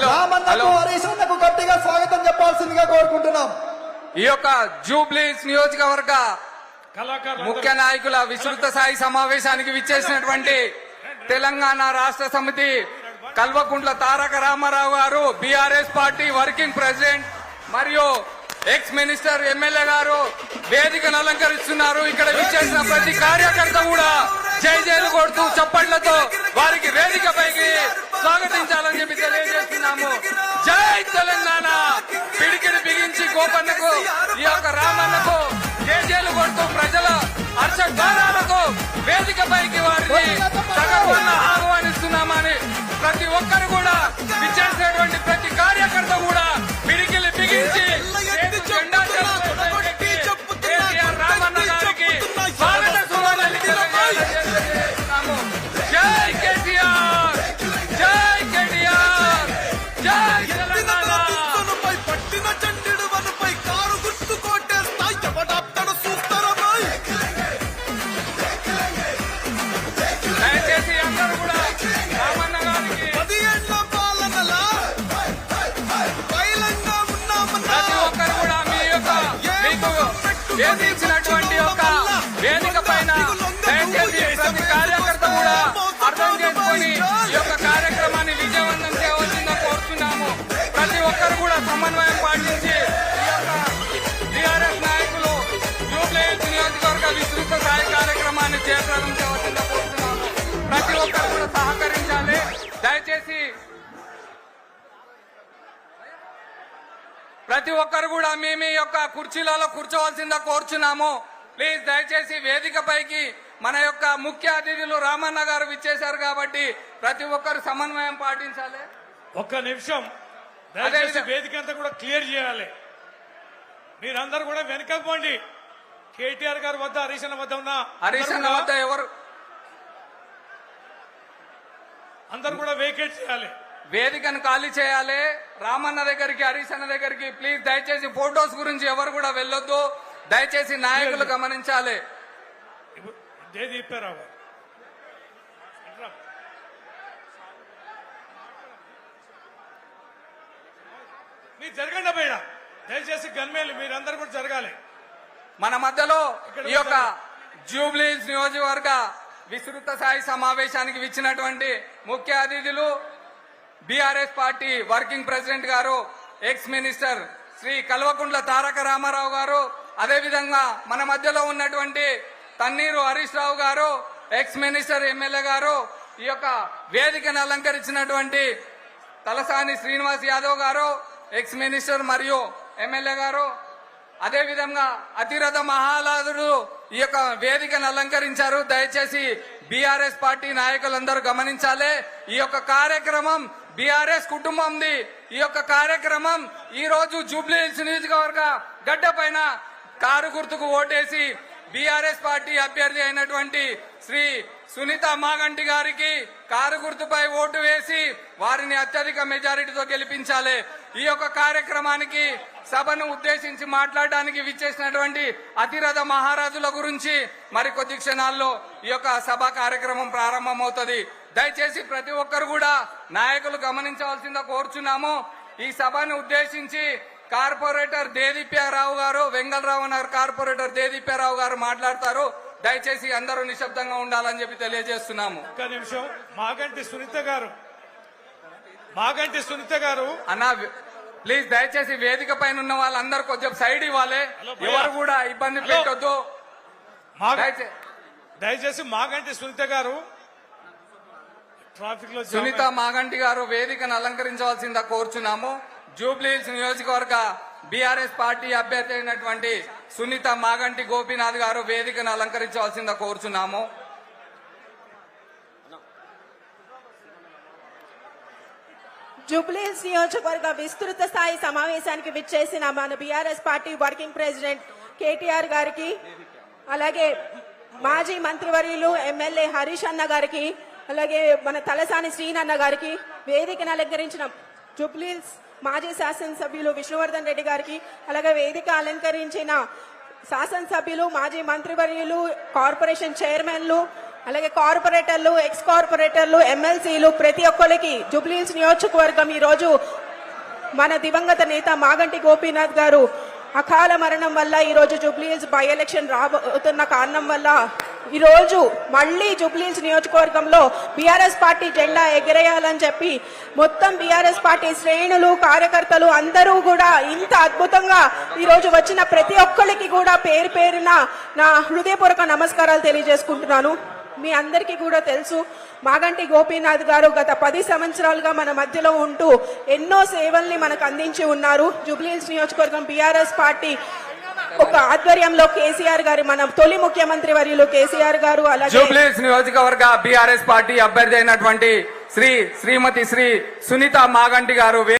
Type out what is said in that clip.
రామన్నకు హరీష్ అన్నకు గట్టిగా స్వాగతం చెప్పాల్సిందిగా కోరుకుంటున్నాం. ఈ యొక్క జూబ్లీస్ నియోజకవర్గ ముఖ్య నాయకుల విస్తృత స్థాయి సమావేశానికి విచ్చేసినటువంటి తెలంగాణ రాష్ట్ర సమితి కల్వకుంట్ల తారక రామారావు గారు, బీఆర్ఎస్ పార్టీ వర్కింగ్ ప్రెసిడెంట్ మరియు ఎక్స్ మినిస్టర్ ఎమ్మెల్యే గారు వేదికను అలంకరిస్తున్నారు. ఇక్కడ విచ్చేసిన ప్రతి కార్యకర్త కూడా జై జైలు కొడుతూ చప్పట్లతో వారికి వేదికపైకి స్వాగతించాలని చెప్పి తెలియజేస్తున్నాము. జై తెలంగాణ. పిడికిడి బిగించి గోపన్నకు, ఈ యొక్క రామన్నకు జై జైలు కొడుతూ ప్రజల హర్షగానాలతో వేదికపైకి వారిని సగర్వంగా ఆహ్వానిస్తున్నామని ప్రతి ఒక్కరు కూడా విచ్చేసినటువంటి ప్రతి కార్యకర్త కూడా పిడికిలి బిగించి జెండా కేసీఆర్ రామన్న గారికి స్వాగత సుమానాలు తెలియజేస్తున్నాము. జై కేసీఆర్, జై కేటీఆర్, జై తెలంగాణ. దయచేసి అందరూ కూడా రామన్న గారికి ప్రతి ఒక్కరు కూడా మీ యొక్క మీకు వేధించినటువంటి యొక్క వేదిక పైన దయచేసి ప్రతి కార్యకర్త కూడా అర్థం చేసుకుని ఈ యొక్క కార్యక్రమాన్ని విజయవంతం చేయవలసిందిగా కోరుతున్నాము. ప్రతి ఒక్కరు కూడా సమన్వయం పాటించి ఈ యొక్క టీఆర్ఎస్ నాయకులు జూబ్లీహిల్స్ నియోజకవర్గ విస్తృత స్థాయి కార్యక్రమాన్ని చేపట్టడం చేయవలసిందిగా కోరుతున్నాము. ప్రతి ఒక్కరు కూడా సహకరించాలి. దయచేసి ప్రతి ఒక్కరు కూడా మీ మీ యొక్క కుర్చీలలో కూర్చోవలసిందిగా కోరుచున్నాము. ప్లీజ్ దయచేసి వేదికపైకి మన యొక్క ముఖ్య అతిథులు రామన్న గారు విచ్చేశారు కాబట్టి ప్రతి ఒక్కరు సమన్వయం పాటించాలి. ఒక్క నిమిషం దయచేసి వేదిక అంతా కూడా క్లియర్ చేయాలి. మీరందరూ కూడా వెనకకు పోండి. కేటీఆర్ గారి వద్ద, హరీష్ అన్న వద్ద ఉన్న హరీష్ అన్న వద్ద ఎవరు అందరూ కూడా వేకేట్ చేయాలి. వేదికను ఖాళీ చేయాలి. రామన్న దగ్గరికి, హరీష్ అన్న దగ్గరికి ప్లీజ్ దయచేసి ఫోటోస్ గురించి ఎవరు కూడా వెళ్ళొద్దు. దయచేసి నాయకులు గమనించాలి. జయదీప్యారావు గారు మీరు జరగండి బయట. దయచేసి గన్మేలు మీరందరూ కూడా జరగాలి. మన మధ్యలో ఈ యొక్క జూబ్లీహిల్స్ నియోజకవర్గ విస్తృత స్థాయి సమావేశానికి విచ్చినటువంటి ముఖ్య అతిథులు బీఆర్ఎస్ పార్టీ వర్కింగ్ ప్రెసిడెంట్ గారు, ఎక్స్ మినిస్టర్ శ్రీ కల్వకుంట్ల తారక రామారావు గారు, అదేవిధంగా మన మధ్యలో ఉన్నటువంటి తన్నీరు హరీష్ రావు గారు, ఎక్స్ మినిస్టర్ ఎమ్మెల్యే గారు, ఈ యొక్క వేదికను అలంకరించినటువంటి తలసాని శ్రీనివాస్ యాదవ్ గారు, ఎక్స్ మినిస్టర్ మరియు ఎమ్మెల్యే గారు, అదేవిధంగా అతిరథ మహాలాదుడు ఈ యొక్క వేదికను అలంకరించారు. దయచేసి బీఆర్ఎస్ పార్టీ నాయకులందరూ గమనించాలి. ఈ యొక్క కార్యక్రమం బీఆర్ఎస్ కుటుంబంది. ఈ యొక్క కార్యక్రమం ఈ రోజు జూబ్లీహిల్స్ నియోజకవర్గ గడ్డ పైన కారు గుర్తుకు ఓటేసి బీఆర్ఎస్ పార్టీ అభ్యర్థి అయినటువంటి శ్రీ సునీత మాగంటి గారికి కారు గుర్తుపై ఓటు వేసి వారిని అత్యధిక మెజారిటీతో గెలిపించాలి. ఈ యొక్క కార్యక్రమానికి సభను ఉద్దేశించి మాట్లాడడానికి విచ్చేసినటువంటి అతిరథ మహారాజుల గురించి మరికొద్ది క్షణాల్లో ఈ యొక్క సభ కార్యక్రమం ప్రారంభమవుతుంది. దయచేసి ప్రతి ఒక్కరు కూడా నాయకులు గమనించవలసిందిగా కోరుచున్నాము. ఈ సభను ఉద్దేశించి కార్పొరేటర్ దేదీప్యారావు గారు, వెంగళరావు నగర్ కార్పొరేటర్ దేదీప్యారావు గారు మాట్లాడతారు. దయచేసి అందరూ నిశ్శబ్దంగా ఉండాలని చెప్పి తెలియజేస్తున్నాము. ఒక్క నిమిషం. మాగంటి సునీత గారు అన్న ప్లీజ్ దయచేసి వేదిక పైన ఉన్న వాళ్ళందరూ కొంచెం సైడ్ ఇవ్వాలి. ఎవరు కూడా ఇబ్బంది పెట్టొద్దు. దయచేసి మాగంటి సునీత గారు ట్రాఫిక్ లో సునీత మాగంటి గారు వేదికను అలంకరించవలసిందిగా కోరుచున్నాము. జూబ్లీహిల్స్ నియోజకవర్గ బీఆర్ఎస్ పార్టీ అభ్యర్థి అయినటువంటి సునీత మాగంటి గోపీనాథ్ గారు వేదికను అలంకరించవలసిందిగా కోరుచున్నాము. జూబ్లీహిల్స్ నియోజకవర్గ విస్తృత స్థాయి సమావేశానికి విచ్చేసిన మన BRS party working president KTR గారికి, అలాగే మాజీ మంత్రివర్యులు ఎమ్మెల్యే హరీష్ అన్న గారికి, అలాగే మన తలసాని శ్రీనన్న గారికి, వేదికను అలంకరించిన జూబ్లీహిల్స్ మాజీ శాసనసభ్యులు విష్ణువర్ధన్ రెడ్డి గారికి, అలాగే వేదిక అలంకరించిన శాసనసభ్యులు, మాజీ మంత్రివర్యులు, కార్పొరేషన్ చైర్మన్లు, అలాగే కార్పొరేటర్లు, ఎక్స్ కార్పొరేటర్లు, ఎమ్మెల్సీలు ప్రతి ఒక్కరికి జూబ్లీహిల్స్ నియోజకవర్గం ఈ రోజు మన దివంగత నేత మాగంటి గోపీనాథ్ గారు అకాల మరణం వల్ల ఈ రోజు జూబ్లీహిల్స్ బై ఎలక్షన్ రాబోతున్న కారణం వల్ల ఈ రోజు మళ్ళీ జూబ్లీహిల్స్ నియోజకవర్గంలో బీఆర్ఎస్ పార్టీ జెండా ఎగరేయాలని చెప్పి మొత్తం బీఆర్ఎస్ పార్టీ శ్రేణులు, కార్యకర్తలు అందరూ కూడా ఇంత అద్భుతంగా ఈ రోజు వచ్చిన ప్రతి ఒక్కరికి కూడా పేరు పేరున నా హృదయపూర్వక నమస్కారాలు తెలియజేసుకుంటున్నాను. మీ అందరికీ కూడా తెలుసు మాగంటి గోపీనాథ్ గారు గత 10 సంవత్సరాలుగా మన మధ్యలో ఉంటూ ఎన్నో సేవల్ని మనకు అందించి ఉన్నారు. జూబ్లీహిల్స్ నియోజకవర్గం బీఆర్ఎస్ పార్టీ ఒక ఆధ్వర్యంలో కేసీఆర్ గారు, మన తొలి ముఖ్యమంత్రి వర్యులు కేసీఆర్ గారు, అలాగే జూబ్లీహిల్స్ నియోజకవర్గ బీఆర్ఎస్ పార్టీ అభ్యర్థి అయినటువంటి శ్రీమతి సునీత మాగంటి గారు